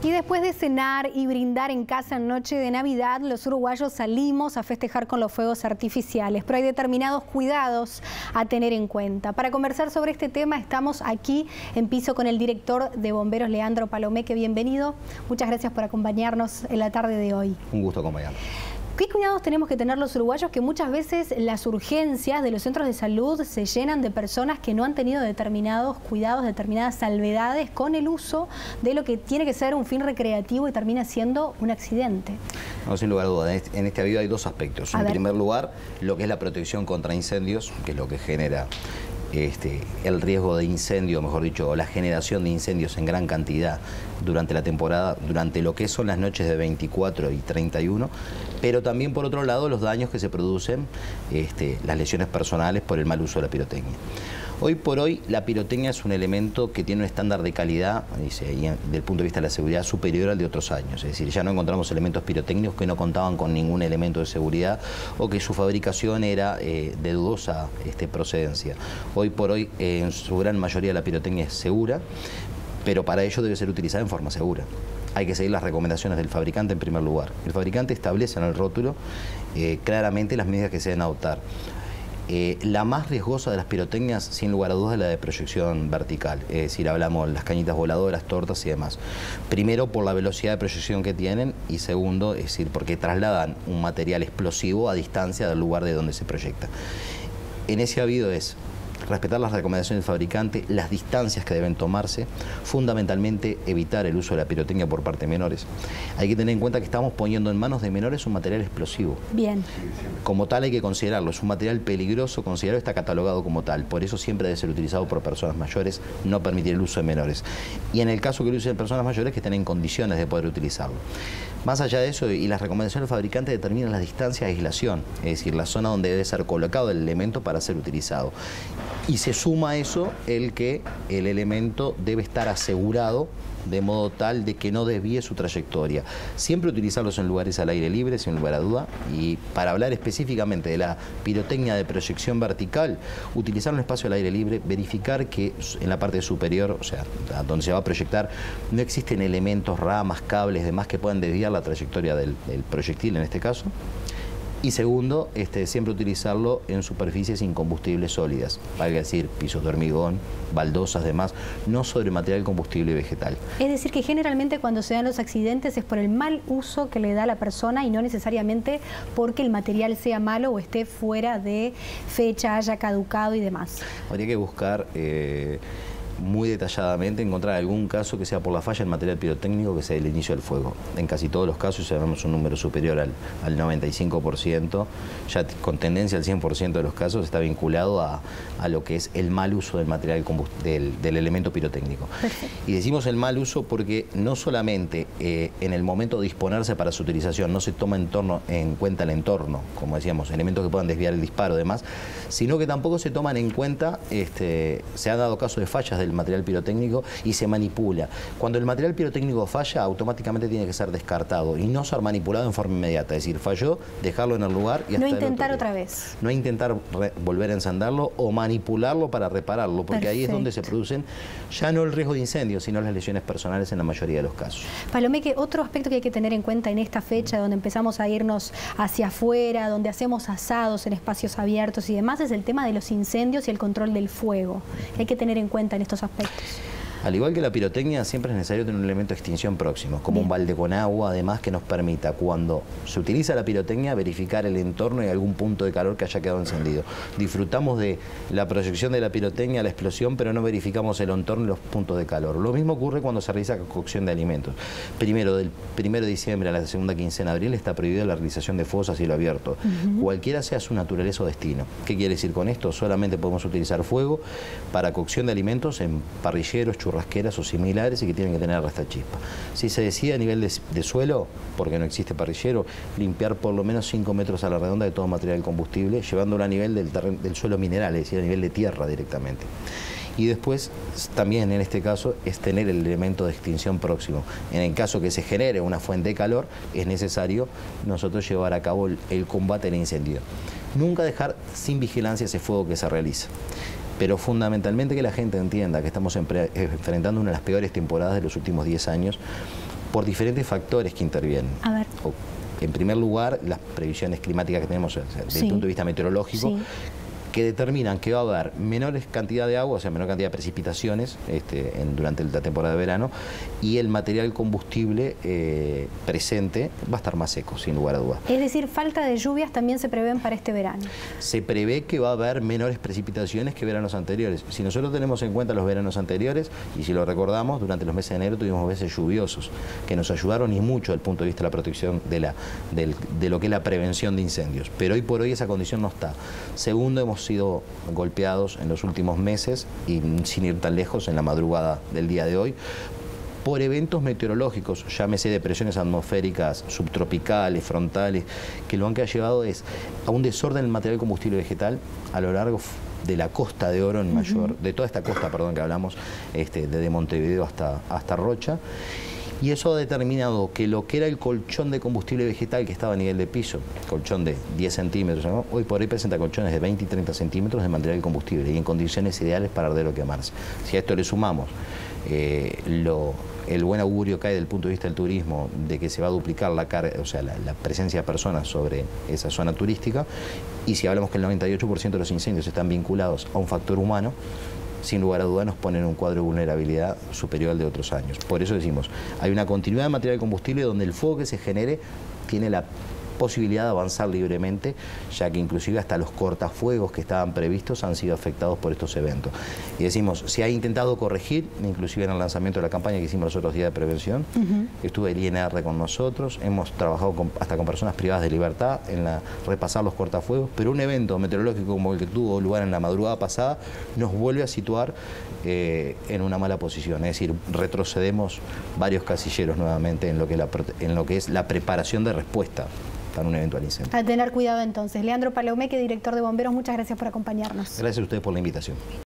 Y después de cenar y brindar en casa en noche de Navidad, los uruguayos salimos a festejar con los fuegos artificiales, pero hay determinados cuidados a tener en cuenta. Para conversar sobre este tema estamos aquí en piso con el director de Bomberos, Leandro Palomeque. Bienvenido. Muchas gracias por acompañarnos en la tarde de hoy. Un gusto acompañarnos. ¿Qué cuidados tenemos que tener los uruguayos? Que muchas veces las urgencias de los centros de salud se llenan de personas que no han tenido determinados cuidados, determinadas salvedades con el uso de lo que tiene que ser un fin recreativo y termina siendo un accidente. No, sin lugar a dudas. En este aviso hay dos aspectos. En primer lugar, lo que es la protección contra incendios, que es lo que genera el riesgo de incendio, mejor dicho, la generación de incendios en gran cantidad durante la temporada, durante lo que son las noches de 24 y 31, pero también por otro lado los daños que se producen, las lesiones personales por el mal uso de la pirotecnia. Hoy por hoy la pirotecnia es un elemento que tiene un estándar de calidad, desde el punto de vista de la seguridad, superior al de otros años. Es decir, ya no encontramos elementos pirotécnicos que no contaban con ningún elemento de seguridad o que su fabricación era de dudosa procedencia. Hoy por hoy, en su gran mayoría, la pirotecnia es segura, pero para ello debe ser utilizada en forma segura. Hay que seguir las recomendaciones del fabricante en primer lugar. El fabricante establece en el rótulo claramente las medidas que se deben adoptar. La más riesgosa de las pirotecnias, sin lugar a dudas, es la de proyección vertical. Es decir, hablamos de las cañitas voladoras, tortas y demás. Primero, por la velocidad de proyección que tienen, y segundo, es decir, porque trasladan un material explosivo a distancia del lugar de donde se proyecta. En ese aviso es respetar las recomendaciones del fabricante, las distancias que deben tomarse, fundamentalmente evitar el uso de la pirotecnia por parte de menores. Hay que tener en cuenta que estamos poniendo en manos de menores un material explosivo. Bien. Como tal hay que considerarlo, es un material peligroso, considerado, está catalogado como tal, por eso siempre debe ser utilizado por personas mayores, no permitir el uso de menores. Y en el caso que lo usen personas mayores, que estén en condiciones de poder utilizarlo. Más allá de eso, y las recomendaciones del fabricante determinan las distancias de aislación, es decir, la zona donde debe ser colocado el elemento para ser utilizado. Y se suma a eso el que el elemento debe estar asegurado de modo tal de que no desvíe su trayectoria. Siempre utilizarlos en lugares al aire libre, sin lugar a duda, y para hablar específicamente de la pirotecnia de proyección vertical, utilizar un espacio al aire libre, verificar que en la parte superior, o sea, donde se va a proyectar, no existen elementos, ramas, cables, demás que puedan desviar la trayectoria del proyectil en este caso. Y segundo, siempre utilizarlo en superficies incombustibles sólidas, valga decir, pisos de hormigón, baldosas, demás, no sobre material combustible y vegetal. Es decir, que generalmente cuando se dan los accidentes es por el mal uso que le da la persona y no necesariamente porque el material sea malo o esté fuera de fecha, haya caducado y demás. Habría que buscar muy detalladamente encontrar algún caso que sea por la falla del material pirotécnico que sea el inicio del fuego. En casi todos los casos sabemos un número superior al 95%, ya con tendencia al 100% de los casos está vinculado a lo que es el mal uso del material del elemento pirotécnico. Perfecto. Y decimos el mal uso porque no solamente en el momento de disponerse para su utilización no se toma en cuenta el entorno, como decíamos, elementos que puedan desviar el disparo y demás, sino que tampoco se toman en cuenta, se han dado casos de fallas del material pirotécnico y se manipula. Cuando el material pirotécnico falla, automáticamente tiene que ser descartado y no ser manipulado en forma inmediata. Es decir, falló, dejarlo en el lugar y hasta no intentar otra vez. No intentar volver a encenderlo o manipularlo para repararlo, porque Perfecto. Ahí es donde se producen ya no el riesgo de incendio, sino las lesiones personales en la mayoría de los casos. Palomeque, otro aspecto que hay que tener en cuenta en esta fecha, donde empezamos a irnos hacia afuera, donde hacemos asados en espacios abiertos y demás, es el tema de los incendios y el control del fuego. Hay que tener en cuenta en estos aspectos. Al igual que la pirotecnia, siempre es necesario tener un elemento de extinción próximo, como un balde con agua, además que nos permita, cuando se utiliza la pirotecnia, verificar el entorno y algún punto de calor que haya quedado encendido. Disfrutamos de la proyección de la pirotecnia, la explosión, pero no verificamos el entorno y los puntos de calor. Lo mismo ocurre cuando se realiza cocción de alimentos. Primero, del 1 de diciembre a la segunda quincena de abril está prohibida la realización de fuegos a cielo abierto, cualquiera sea su naturaleza o destino. ¿Qué quiere decir con esto? Solamente podemos utilizar fuego para cocción de alimentos en parrilleros, churrasqueras o similares y que tienen que tener rastachispa. Si se decide a nivel de suelo, porque no existe parrillero, limpiar por lo menos 5 metros a la redonda de todo material combustible, llevándolo a nivel del suelo mineral, es decir, a nivel de tierra directamente. Y después, también en este caso, es tener el elemento de extinción próximo. En el caso que se genere una fuente de calor, es necesario nosotros llevar a cabo el combate al incendio. Nunca dejar sin vigilancia ese fuego que se realiza. pero fundamentalmente que la gente entienda que estamos enfrentando una de las peores temporadas de los últimos 10 años, por diferentes factores que intervienen. A ver. En primer lugar, las previsiones climáticas que tenemos desde el punto de vista meteorológico, que determinan que va a haber menores cantidad de agua, o sea, menor cantidad de precipitaciones durante la temporada de verano, y el material combustible presente va a estar más seco, sin lugar a dudas. Es decir, falta de lluvias también se prevén para este verano. Se prevé que va a haber menores precipitaciones que veranos anteriores. Si nosotros tenemos en cuenta los veranos anteriores, y si lo recordamos, durante los meses de enero tuvimos meses lluviosos, que nos ayudaron y mucho desde el punto de vista de la protección de lo que es la prevención de incendios. Pero hoy por hoy esa condición no está. Segundo, hemos sido golpeados en los últimos meses, y sin ir tan lejos, en la madrugada del día de hoy, por eventos meteorológicos, llámese depresiones atmosféricas subtropicales, frontales, que lo que ha llevado es a un desorden del material combustible vegetal a lo largo de la Costa de Oro, de toda esta costa, perdón, que hablamos, desde Montevideo hasta Rocha. Y eso ha determinado que lo que era el colchón de combustible vegetal que estaba a nivel de piso, colchón de 10 centímetros, ¿no? Hoy por hoy presenta colchones de 20 y 30 centímetros de material combustible y en condiciones ideales para arder o quemarse. Si a esto le sumamos el buen augurio que hay desde el punto de vista del turismo, de que se va a duplicar la carga, o sea, la presencia de personas sobre esa zona turística, y si hablamos que el 98% de los incendios están vinculados a un factor humano, sin lugar a dudas nos ponen un cuadro de vulnerabilidad superior al de otros años. Por eso decimos, hay una continuidad de material combustible donde el fuego que se genere tiene la posibilidad de avanzar libremente, ya que inclusive hasta los cortafuegos que estaban previstos han sido afectados por estos eventos. Y decimos, se ha intentado corregir, inclusive en el lanzamiento de la campaña que hicimos los otros días de prevención, estuvo el INR con nosotros, hemos trabajado hasta con personas privadas de libertad en repasar los cortafuegos, pero un evento meteorológico como el que tuvo lugar en la madrugada pasada nos vuelve a situar en una mala posición, es decir, retrocedemos varios casilleros nuevamente en lo que es la preparación de respuesta para un eventual incendio. A tener cuidado entonces. Leandro Palomeque, director de Bomberos, muchas gracias por acompañarnos. Gracias a ustedes por la invitación.